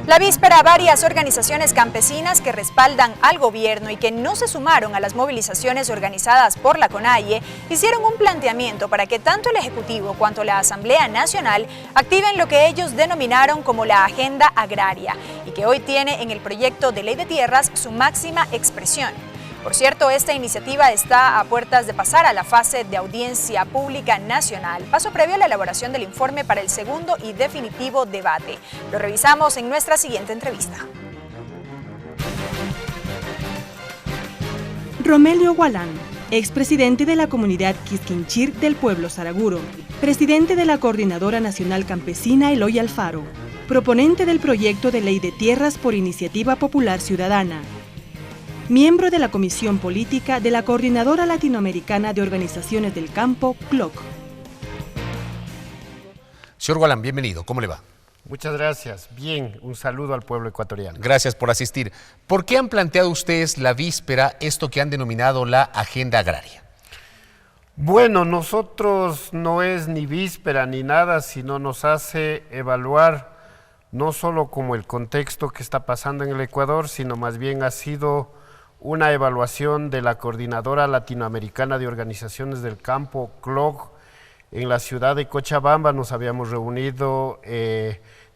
La víspera, varias organizaciones campesinas que respaldan al gobierno y que no se sumaron a las movilizaciones organizadas por la CONAIE hicieron un planteamiento para que tanto el Ejecutivo cuanto la Asamblea Nacional activen lo que ellos denominaron como la Agenda Agraria y que hoy tiene en el proyecto de ley de tierras su máxima expresión. Por cierto, esta iniciativa está a puertas de pasar a la fase de audiencia pública nacional, paso previo a la elaboración del informe para el segundo y definitivo debate. Lo revisamos en nuestra siguiente entrevista. Romelio Gualán, expresidente de la comunidad Quisquinchir del pueblo Saraguro, presidente de la Coordinadora Nacional Campesina Eloy Alfaro, proponente del proyecto de ley de tierras por iniciativa popular ciudadana, miembro de la Comisión Política de la Coordinadora Latinoamericana de Organizaciones del Campo, CLOC. Señor Gualán, bienvenido. ¿Cómo le va? Muchas gracias. Bien, un saludo al pueblo ecuatoriano. Gracias por asistir. ¿Por qué han planteado ustedes la víspera esto que han denominado la Agenda Agraria? Bueno, nosotros no es ni víspera ni nada, sino nos hace evaluar no solo como el contexto que está pasando en el Ecuador, sino más bien ha sido una evaluación de la Coordinadora Latinoamericana de Organizaciones del Campo, CLOC, en la ciudad de Cochabamba. Nos habíamos reunido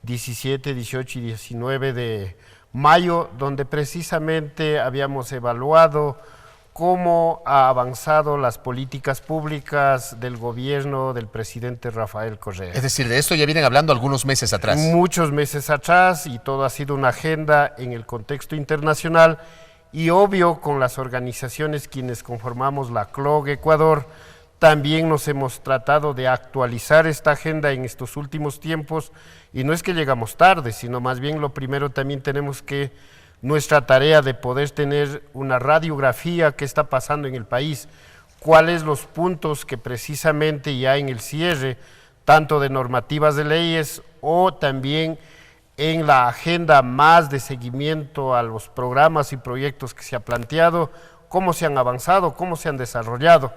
17, 18 y 19 de mayo, donde precisamente habíamos evaluado cómo ha avanzado las políticas públicas del gobierno del presidente Rafael Correa. Es decir, de esto ya vienen hablando algunos meses atrás. Muchos meses atrás, y todo ha sido una agenda en el contexto internacional, y obvio con las organizaciones quienes conformamos la CLOC Ecuador, también nos hemos tratado de actualizar esta agenda en estos últimos tiempos, y no es que llegamos tarde, sino más bien lo primero también tenemos que nuestra tarea de poder tener una radiografía que está pasando en el país, cuáles los puntos que precisamente ya en el cierre, tanto de normativas de leyes o también en la agenda más de seguimiento a los programas y proyectos que se ha planteado, cómo se han avanzado, cómo se han desarrollado.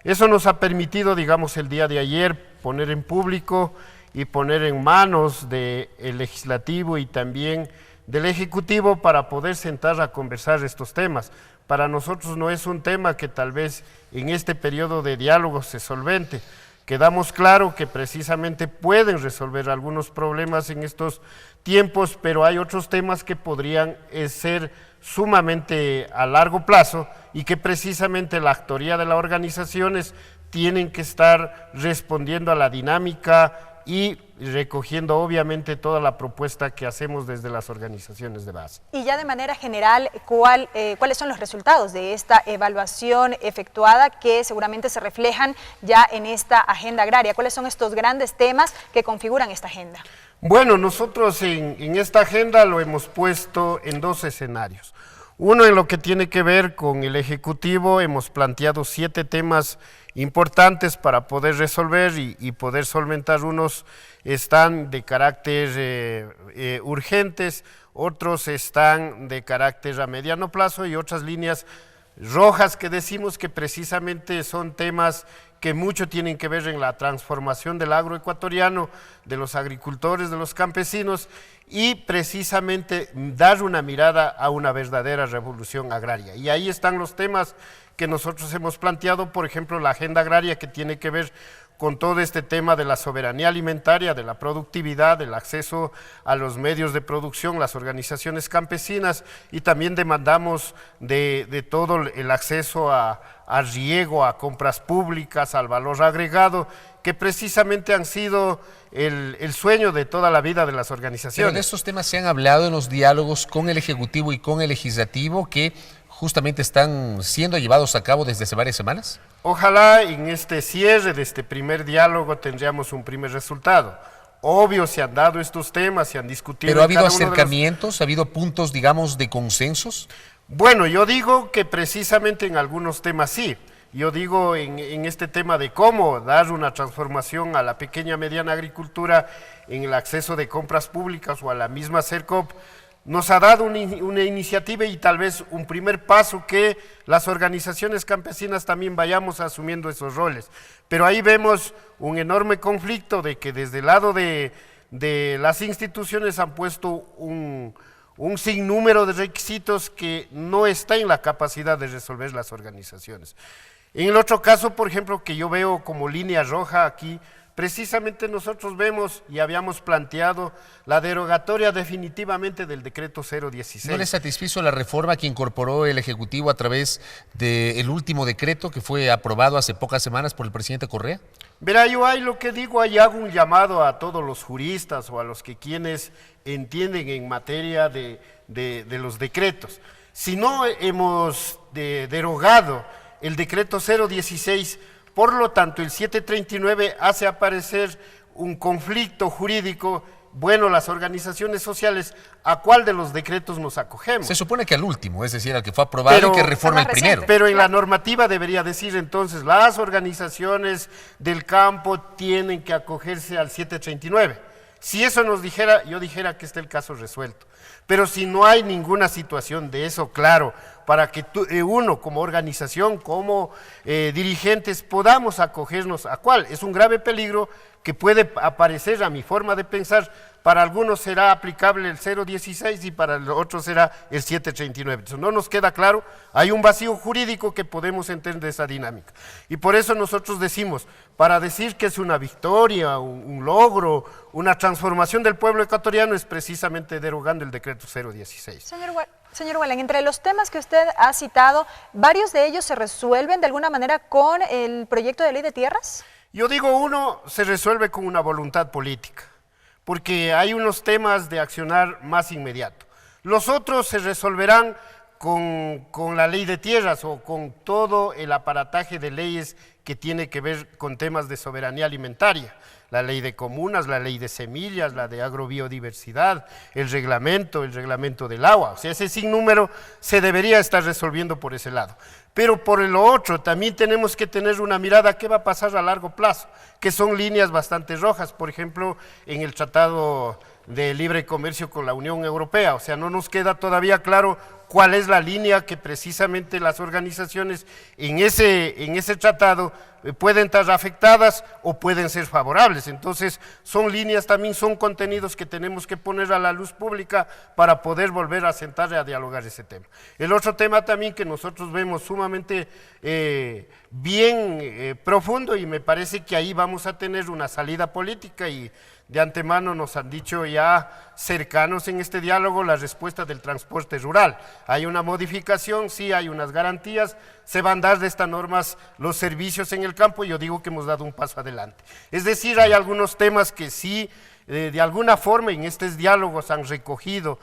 Eso nos ha permitido, digamos, el día de ayer poner en público y poner en manos del legislativo y también del Ejecutivo para poder sentar a conversar estos temas. Para nosotros no es un tema que tal vez en este periodo de diálogo se solvente. Quedamos claro que precisamente pueden resolver algunos problemas en estos tiempos, pero hay otros temas que podrían ser sumamente a largo plazo y que precisamente la actoría de las organizaciones tienen que estar respondiendo a la dinámica y recogiendo obviamente toda la propuesta que hacemos desde las organizaciones de base. Y ya de manera general, ¿cuáles son los resultados de esta evaluación efectuada que seguramente se reflejan ya en esta agenda agraria? ¿Cuáles son estos grandes temas que configuran esta agenda? Bueno, nosotros en esta agenda lo hemos puesto en dos escenarios. Uno, en lo que tiene que ver con el Ejecutivo, hemos planteado 7 temas importantes para poder resolver y poder solventar. Unos están de carácter urgentes, otros están de carácter a mediano plazo y otras líneas rojas que decimos que precisamente son temas que mucho tienen que ver en la transformación del agroecuatoriano, de los agricultores, de los campesinos y precisamente dar una mirada a una verdadera revolución agraria. Y ahí están los temas que nosotros hemos planteado, por ejemplo, la agenda agraria que tiene que ver con todo este tema de la soberanía alimentaria, de la productividad, del acceso a los medios de producción, las organizaciones campesinas y también demandamos de todo el acceso a riego, a compras públicas, al valor agregado, que precisamente han sido el sueño de toda la vida de las organizaciones. Pero de estos temas se han hablado en los diálogos con el Ejecutivo y con el Legislativo que justamente están siendo llevados a cabo desde hace varias semanas. Ojalá en este cierre de este primer diálogo tendríamos un primer resultado. Obvio, se han dado estos temas, se han discutido. ¿Pero ha habido acercamientos, ha habido puntos, digamos, de consensos? Bueno, yo digo que precisamente en algunos temas sí. Yo digo en este tema de cómo dar una transformación a la pequeña y mediana agricultura en el acceso de compras públicas o a la misma CERCOP, nos ha dado una iniciativa y tal vez un primer paso que las organizaciones campesinas también vayamos asumiendo esos roles. Pero ahí vemos un enorme conflicto de que desde el lado de las instituciones han puesto un sinnúmero de requisitos que no está en la capacidad de resolver las organizaciones. En el otro caso, por ejemplo, que yo veo como línea roja aquí, precisamente nosotros vemos y habíamos planteado la derogatoria definitivamente del decreto 016. ¿No le satisfizo la reforma que incorporó el Ejecutivo a través del último decreto que fue aprobado hace pocas semanas por el presidente Correa? Verá, yo ahí lo que digo, ahí hago un llamado a todos los juristas o a los que quienes entienden en materia de los decretos. Si no hemos derogado el decreto 016, por lo tanto, el 739 hace aparecer un conflicto jurídico. Bueno, las organizaciones sociales, ¿a cuál de los decretos nos acogemos? Se supone que al último, es decir, al que fue aprobado y que reforma el primero. Pero en la normativa debería decir entonces, las organizaciones del campo tienen que acogerse al 739. Si eso nos dijera, yo dijera que está el caso resuelto. Pero si no hay ninguna situación de eso, claro, para que uno como organización, como dirigentes, podamos acogernos a cuál. Es un grave peligro que puede aparecer a mi forma de pensar. Para algunos será aplicable el 016 y para los otros será el 739. Eso no nos queda claro, hay un vacío jurídico que podemos entender esa dinámica. Y por eso nosotros decimos, para decir que es una victoria, un logro, una transformación del pueblo ecuatoriano, es precisamente derogando el decreto 016. Señor Gualán, entre los temas que usted ha citado, ¿varios de ellos se resuelven de alguna manera con el proyecto de ley de tierras? Yo digo, uno se resuelve con una voluntad política, porque hay unos temas de accionar más inmediato. Los otros se resolverán con la ley de tierras o con todo el aparataje de leyes que tiene que ver con temas de soberanía alimentaria. La ley de comunas, la ley de semillas, la de agrobiodiversidad, el reglamento del agua. O sea, ese sinnúmero se debería estar resolviendo por ese lado. Pero por lo otro, también tenemos que tener una mirada a qué va a pasar a largo plazo, que son líneas bastante rojas, por ejemplo, en el Tratado de Libre Comercio con la Unión Europea. O sea, no nos queda todavía claro cuál es la línea que precisamente las organizaciones en ese tratado pueden estar afectadas o pueden ser favorables. Entonces, son líneas también, son contenidos que tenemos que poner a la luz pública para poder volver a sentar y a dialogar ese tema. El otro tema también que nosotros vemos sumamente bien profundo, y me parece que ahí vamos a tener una salida política, y de antemano nos han dicho ya cercanos en este diálogo la respuesta del transporte rural. Hay una modificación, sí, hay unas garantías, se van a dar de estas normas los servicios en el campo, y yo digo que hemos dado un paso adelante. Es decir, hay algunos temas que sí, de alguna forma en estos diálogos han recogido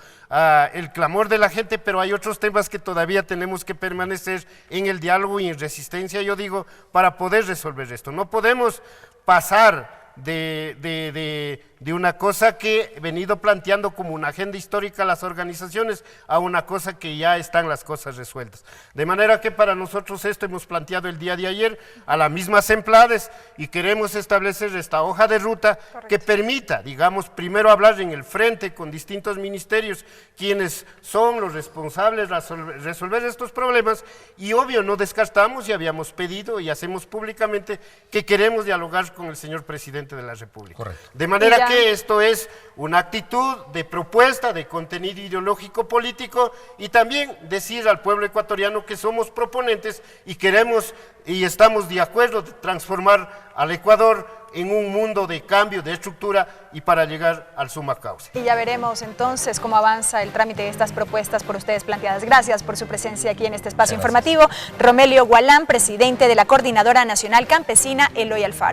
el clamor de la gente, pero hay otros temas que todavía tenemos que permanecer en el diálogo y en resistencia, yo digo, para poder resolver esto. No podemos pasar de una cosa que he venido planteando como una agenda histórica a las organizaciones a una cosa que ya están las cosas resueltas. De manera que para nosotros esto hemos planteado el día de ayer a las mismas emplades, y queremos establecer esta hoja de ruta. Correcto. Que permita, digamos, primero hablar en el frente con distintos ministerios, quienes son los responsables de resolver estos problemas, y obvio no descartamos, y habíamos pedido y hacemos públicamente que queremos dialogar con el señor presidente de la República. Correcto. De manera que esto es una actitud de propuesta, de contenido ideológico político, y también decir al pueblo ecuatoriano que somos proponentes y queremos y estamos de acuerdo de transformar al Ecuador en un mundo de cambio, de estructura, y para llegar al summa causa. Y ya veremos entonces cómo avanza el trámite de estas propuestas por ustedes planteadas. Gracias por su presencia aquí en este espacio informativo. Romelio Gualán, presidente de la Coordinadora Nacional Campesina Eloy Alfaro.